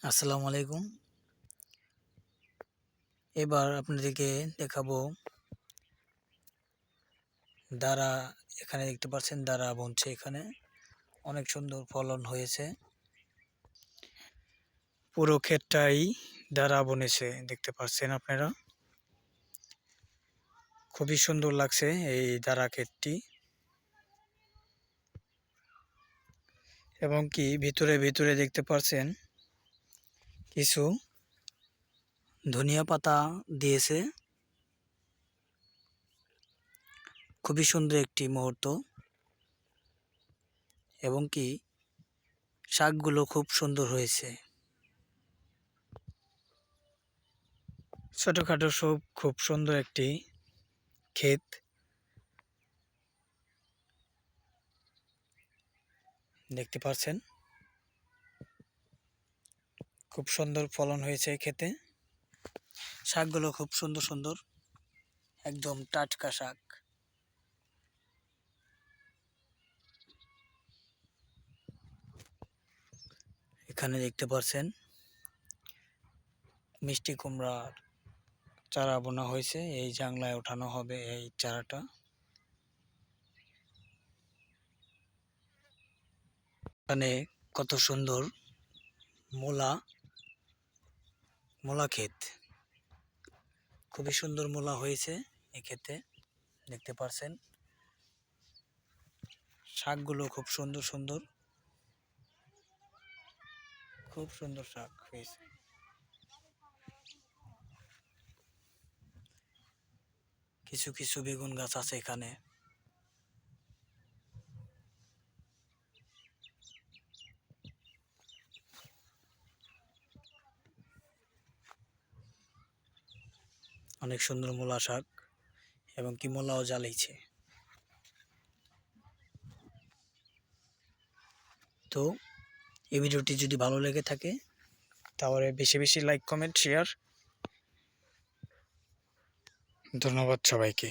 আসসালামু আলাইকুম। এবার আপনাদেরকে দেখাবো দাঁড়া। এখানে দেখতে পাচ্ছেন দাঁড়া বুনছে। এখানে অনেক সুন্দর ফলন হয়েছে। পুরো ক্ষেতটাই দাঁড়া বুনেছে, দেখতে পাচ্ছেন আপনারা। খুবই সুন্দর লাগছে এই দাঁড়া ক্ষেতটি, এবং কি ভিতরে ভিতরে দেখতে পাচ্ছেন কিছু ধনিয়া পাতা দিয়েছে। খুবই সুন্দর একটি মুহূর্ত, এবং কি শাকগুলো খুব সুন্দর হয়েছে। ছোটখাটো সব খুব সুন্দর একটি ক্ষেত। দেখতে পাচ্ছেন খুব সুন্দর ফলন হয়েছে এই ক্ষেতে। শাকগুলো খুব সুন্দর সুন্দর, একদম টাটকা শাক। এখানে দেখতে পাচ্ছেন মিষ্টি কুমড়ার চারা বোনা হয়েছে। এই জাংলায় ওঠানো হবে এই চারাটা। এখানে কত সুন্দর মূলা ক্ষেত। খুবই সুন্দর মূলা হয়েছে এই ক্ষেতে, দেখতে পাচ্ছেন। শাকগুলো খুব সুন্দর সুন্দর, খুব সুন্দর শাক হয়েছে। কিছু কিছু বেগুন গাছ আছে এখানে। অনেক সুন্দর মূলা শাক, এবং কি মূলাও জ্বালাইছে। তো এই ভিডিওটি যদি ভালো লেগে থাকে তাহলে বেশি বেশি লাইক, কমেন্ট, শেয়ার। ধন্যবাদ সবাইকে।